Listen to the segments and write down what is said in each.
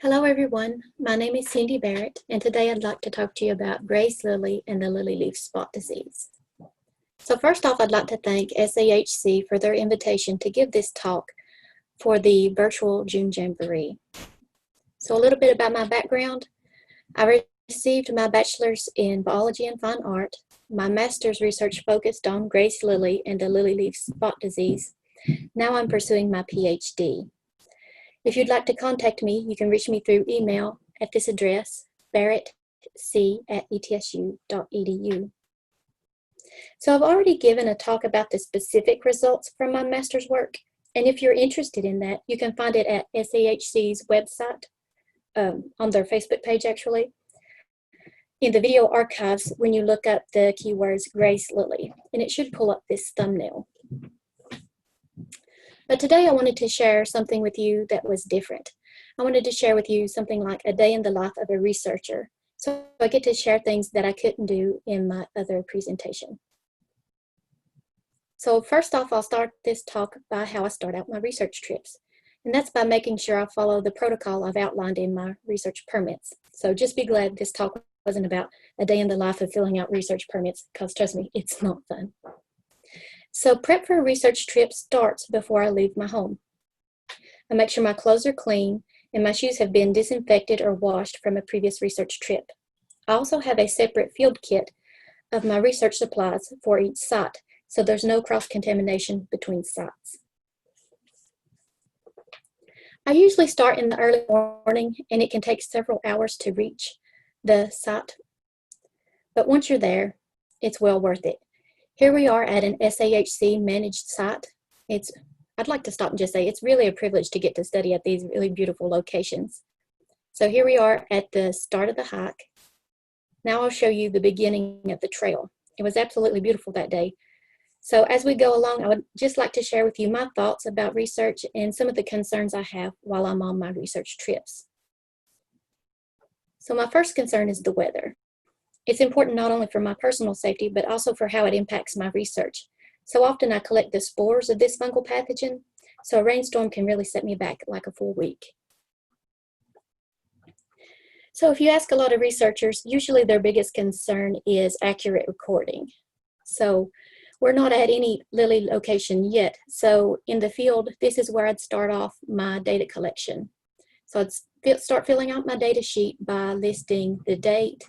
Hello everyone, my name is Cindy Barrett, and today I'd like to talk to you about grace lily and the lily leaf spot disease. So first off, I'd like to thank SAHC for their invitation to give this talk for the virtual June Jamboree. So a little bit about my background. I received my bachelor's in biology and fine art. My master's research focused on grace lily and the lily leaf spot disease. Now I'm pursuing my Ph.D. If you'd like to contact me, you can reach me through email at this address, barrettc@etsu.edu. So I've already given a talk about the specific results from my master's work, and if you're interested in that, you can find it at SAHC's website, on their Facebook page actually, in the video archives when you look up the keywords grace lily, and it should pull up this thumbnail. But today I wanted to share something with you that was different. I wanted to share with you something like a day in the life of a researcher. So I get to share things that I couldn't do in my other presentation. So first off, I'll start this talk by how I start out my research trips. And that's by making sure I follow the protocol I've outlined in my research permits. So just be glad this talk wasn't about a day in the life of filling out research permits, because trust me, it's not fun. So prep for a research trip starts before I leave my home. I make sure my clothes are clean and my shoes have been disinfected or washed from a previous research trip. I also have a separate field kit of my research supplies for each site, so there's no cross-contamination between sites. I usually start in the early morning, and it can take several hours to reach the site. But once you're there, it's well worth it. Here we are at an SAHC managed site. I'd like to stop and just say it's really a privilege to get to study at these really beautiful locations. So here we are at the start of the hike. Now I'll show you the beginning of the trail. It was absolutely beautiful that day. So as we go along, I would just like to share with you my thoughts about research and some of the concerns I have while I'm on my research trips. So my first concern is the weather. It's important not only for my personal safety, but also for how it impacts my research. So often I collect the spores of this fungal pathogen, so a rainstorm can really set me back like a full week. So if you ask a lot of researchers, usually their biggest concern is accurate recording. So we're not at any lily location yet. So in the field, this is where I'd start off my data collection. So I'd start filling out my data sheet by listing the date,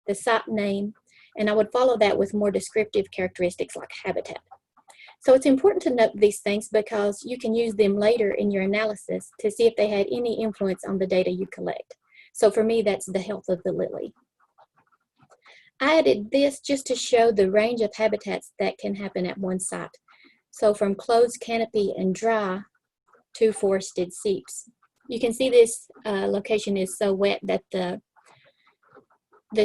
the site name, and I would follow that with more descriptive characteristics like habitat. So it's important to note these things because you can use them later in your analysis to see if they had any influence on the data you collect. So for me, that's the health of the lily. I added this just to show the range of habitats that can happen at one site. So from closed canopy and dry to forested seeps. You can see this location is so wet that the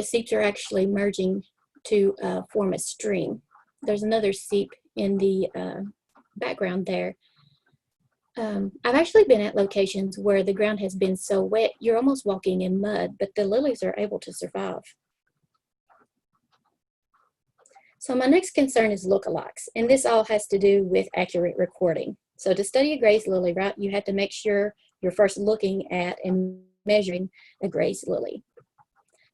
seeps are actually merging to form a stream. There's another seep in the background there. I've actually been at locations where the ground has been so wet, you're almost walking in mud, but the lilies are able to survive. So my next concern is lookalikes, and this all has to do with accurate recording. So to study a grace lily, right, you have to make sure you're first looking at and measuring a grace lily.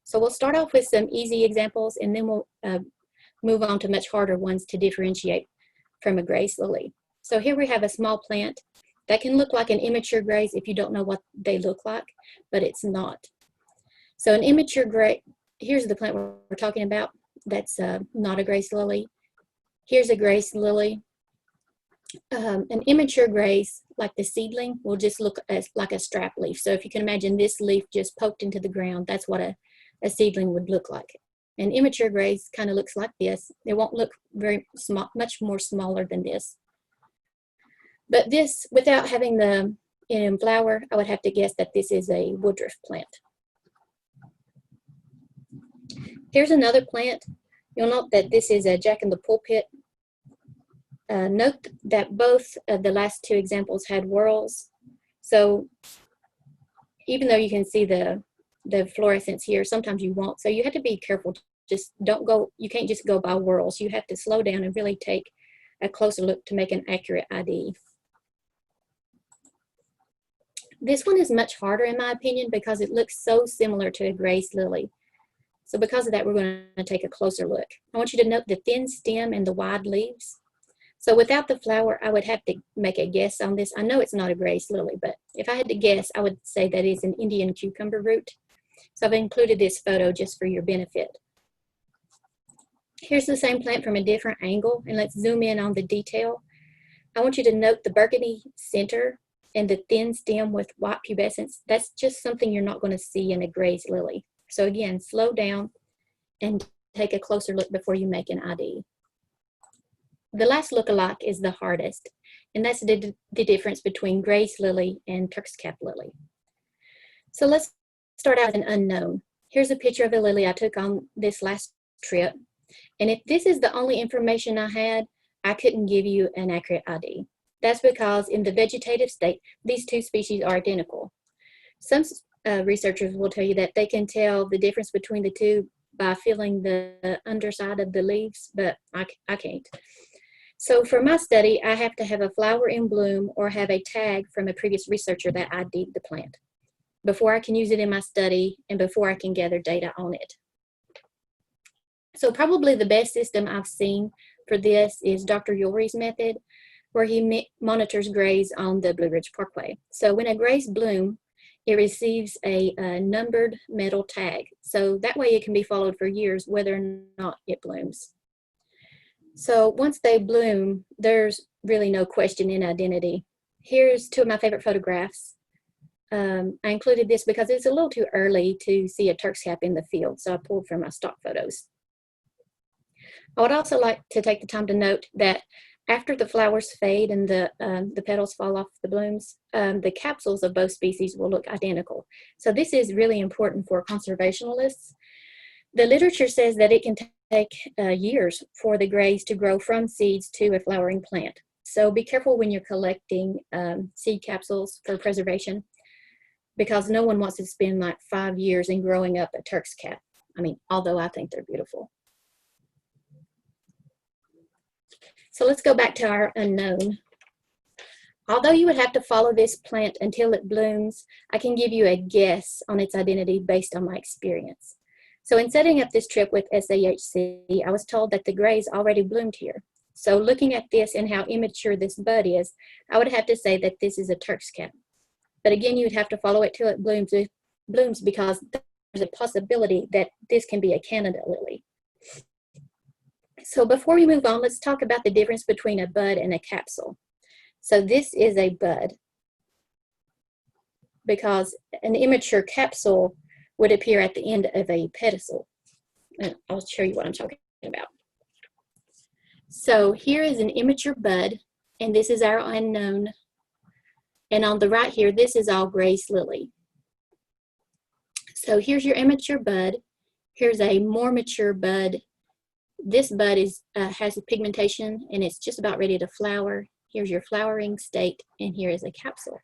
So we'll start off with some easy examples, and then we'll move on to much harder ones to differentiate from a grace lily. So here we have a small plant that can look like an immature grace if you don't know what they look like, but it's not. So an immature grace, here's the plant we're talking about. That's not a grace lily. Here's a grace lily. An immature grace, like the seedling, will just look like a strap leaf. So if you can imagine this leaf just poked into the ground, that's what a seedling would look like. An immature grace kind of looks like this. It won't look very small, much more smaller than this. But this, without having the flower, I would have to guess that this is a woodruff plant. Here's another plant. You'll note that this is a jack-in-the-pulpit. Note that both of the last two examples had whorls. So even though you can see the fluorescence here, sometimes you won't. So you have to be careful. Just don't go, you can't just go by whorls. You have to slow down and really take a closer look to make an accurate ID. This one is much harder in my opinion because it looks so similar to a grace lily. So because of that, we're going to take a closer look. I want you to note the thin stem and the wide leaves. So without the flower, I would have to make a guess on this. I know it's not a grace lily, but if I had to guess, I would say that it's an Indian cucumber root. So I've included this photo just for your benefit. Here's the same plant from a different angle, and let's zoom in on the detail. I want you to note the burgundy center and the thin stem with white pubescence. That's just something you're not going to see in a grace lily. So again, slow down and take a closer look before you make an ID. The last lookalike is the hardest, and that's the difference between grace lily and Turks cap lily. So let's start out with an unknown. Here's a picture of a lily I took on this last trip, and if this is the only information I had, I couldn't give you an accurate ID. That's because in the vegetative state, these two species are identical. Some researchers will tell you that they can tell the difference between the two by feeling the underside of the leaves, but I can't. So for my study, I have to have a flower in bloom or have a tag from a previous researcher that ID'd the plant before I can use it in my study and before I can gather data on it. So probably the best system I've seen for this is Dr. Ulrich's method, where he monitors grays on the Blue Ridge Parkway. So when a gray's bloom, it receives a numbered metal tag. So that way it can be followed for years whether or not it blooms. So once they bloom, there's really no question in identity. Here's two of my favorite photographs. I included this because it's a little too early to see a Turks cap in the field, so I pulled from my stock photos. I would also like to take the time to note that after the flowers fade and the petals fall off the blooms, the capsules of both species will look identical. So this is really important for conservationists. The literature says that it can take years for the grays to grow from seeds to a flowering plant. So be careful when you're collecting seed capsules for preservation, because no one wants to spend like 5 years in growing up a Turks cap. I mean, although I think they're beautiful. So let's go back to our unknown. Although you would have to follow this plant until it blooms, I can give you a guess on its identity based on my experience. So in setting up this trip with SAHC, I was told that the grays already bloomed here. So looking at this and how immature this bud is, I would have to say that this is a Turks cap. But again, you'd have to follow it till it blooms because there's a possibility that this can be a Canada lily. So before we move on, let's talk about the difference between a bud and a capsule. So this is a bud because an immature capsule would appear at the end of a pedicel. And I'll show you what I'm talking about. So here is an immature bud, and this is our unknown. And on the right here, this is all grace lily. So here's your immature bud. Here's a more mature bud. This bud has a pigmentation and it's just about ready to flower. Here's your flowering state, and here is a capsule.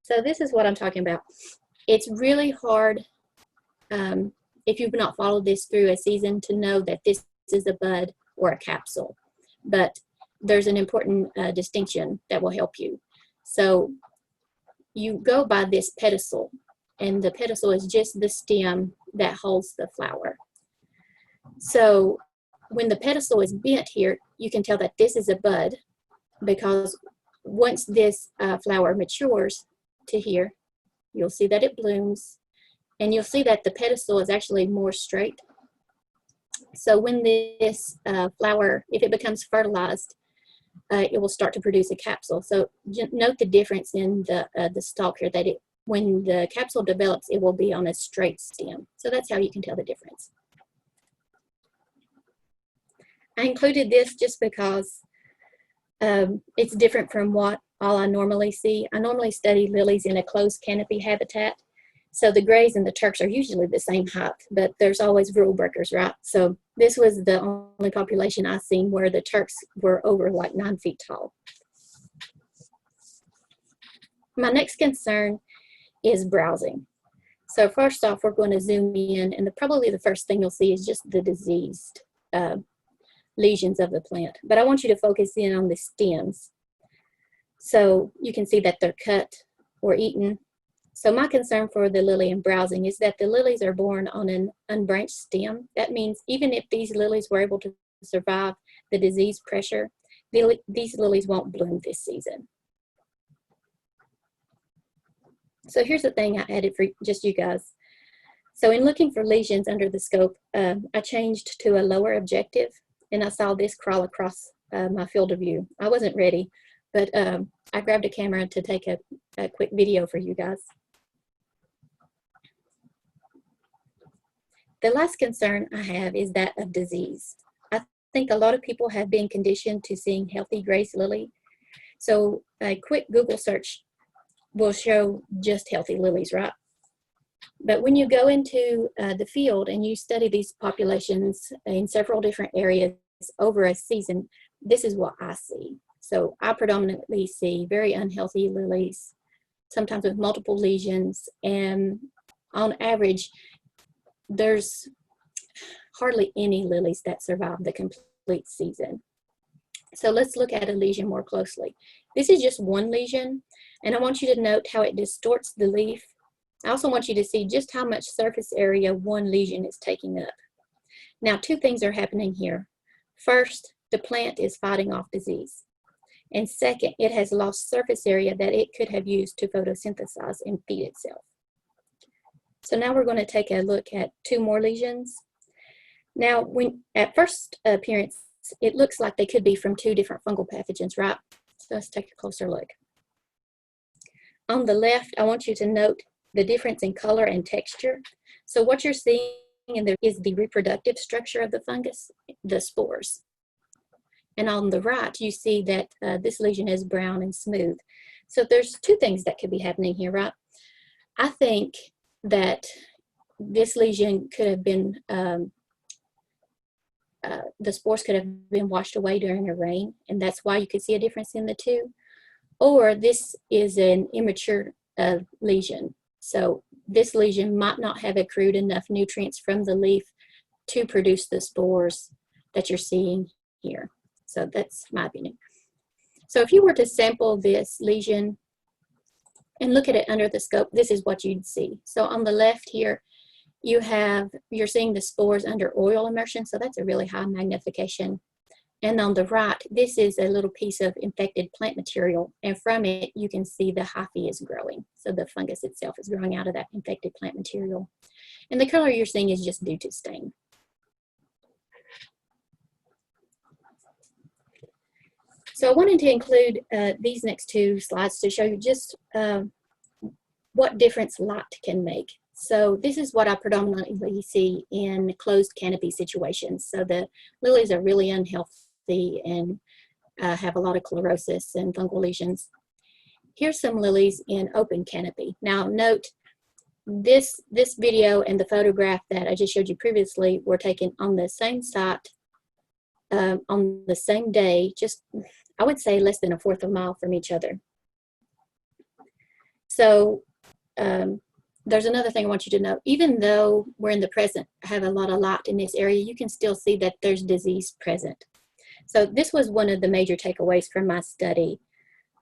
So this is what I'm talking about. It's really hard if you've not followed this through a season to know that this is a bud or a capsule, but there's an important distinction that will help you. So you go by this pedicel, and the pedicel is just the stem that holds the flower. So when the pedicel is bent here, you can tell that this is a bud, because once this flower matures to here, you'll see that it blooms, and you'll see that the pedicel is actually more straight. So when this flower, if it becomes fertilized, it will start to produce a capsule. So note the difference in the stalk here, that when the capsule develops, it will be on a straight stem. So that's how you can tell the difference. I included this just because it's different from what all I normally see. I normally study lilies in a closed canopy habitat. So the grays and the Turks are usually the same height, but there's always rule breakers, right? So this was the only population I've seen where the Turks were over like 9 feet tall. My next concern is browsing. So first off, we're going to zoom in, and probably the first thing you'll see is just the diseased lesions of the plant. But I want you to focus in on the stems. So you can see that they're cut or eaten. So my concern for the lily and browsing is that the lilies are born on an unbranched stem. That means even if these lilies were able to survive the disease pressure, these lilies won't bloom this season. So here's the thing I added for just you guys. So in looking for lesions under the scope, I changed to a lower objective, and I saw this crawl across my field of view. I wasn't ready, but I grabbed a camera to take a quick video for you guys. The last concern I have is that of disease. I think a lot of people have been conditioned to seeing healthy grace lily. So a quick Google search will show just healthy lilies, right? But when you go into the field and you study these populations in several different areas over a season, this is what I see. So I predominantly see very unhealthy lilies, sometimes with multiple lesions, and on average, there's hardly any lilies that survive the complete season. So let's look at a lesion more closely. This is just one lesion, and I want you to note how it distorts the leaf. I also want you to see just how much surface area one lesion is taking up. Now, two things are happening here. First, the plant is fighting off disease. And second, it has lost surface area that it could have used to photosynthesize and feed itself. So now we're going to take a look at two more lesions. Now, at first appearance, it looks like they could be from two different fungal pathogens, right? So let's take a closer look. On the left, I want you to note the difference in color and texture. So what you're seeing in there is the reproductive structure of the fungus, the spores. And on the right, you see that this lesion is brown and smooth. So there's two things that could be happening here, right? I think that this lesion could have been, the spores could have been washed away during a rain, and that's why you could see a difference in the two. Or this is an immature lesion. So this lesion might not have accrued enough nutrients from the leaf to produce the spores that you're seeing here. So that's my opinion. So if you were to sample this lesion and look at it under the scope, this is what you'd see. So on the left here, you're seeing the spores under oil immersion. So that's a really high magnification. And on the right, this is a little piece of infected plant material. And from it, you can see the hyphae is growing. So the fungus itself is growing out of that infected plant material. And the color you're seeing is just due to stain. So I wanted to include these next two slides to show you just what difference light can make. So this is what I predominantly see in closed canopy situations. So the lilies are really unhealthy and have a lot of chlorosis and fungal lesions. Here's some lilies in open canopy. Now note, this video and the photograph that I just showed you previously were taken on the same site on the same day, just I would say less than a fourth of a mile from each other. So there's another thing I want you to know. Even though we're in the present, have a lot of light in this area, you can still see that there's disease present. So this was one of the major takeaways from my study.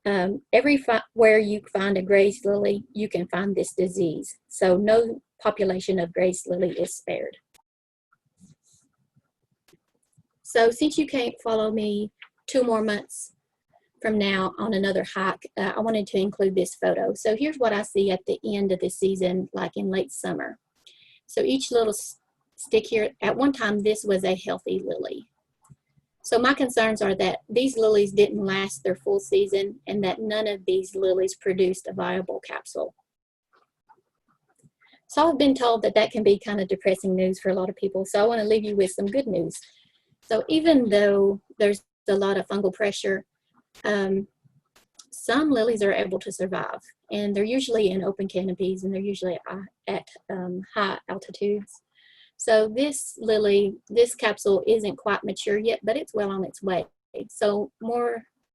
Everywhere you find a graze lily, you can find this disease. So no population of graze lily is spared. So since you can't follow me 2 more months from now on another hike, I wanted to include this photo. So here's what I see at the end of the season, like in late summer. So each little stick here, at one time this was a healthy lily. So my concerns are that these lilies didn't last their full season and that none of these lilies produced a viable capsule. So I've been told that that can be kind of depressing news for a lot of people. So I want to leave you with some good news. So even though there's a lot of fungal pressure, some lilies are able to survive, and they're usually in open canopies and they're usually at high altitudes. So this lily, this capsule isn't quite mature yet, but it's well on its way. So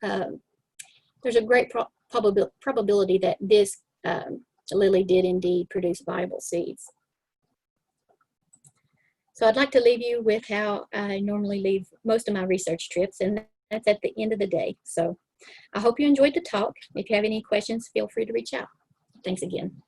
there's a great probability that this lily did indeed produce viable seeds. So I'd like to leave you with how I normally leave most of my research trips, and that's at the end of the day. So I hope you enjoyed the talk. If you have any questions, feel free to reach out. Thanks again.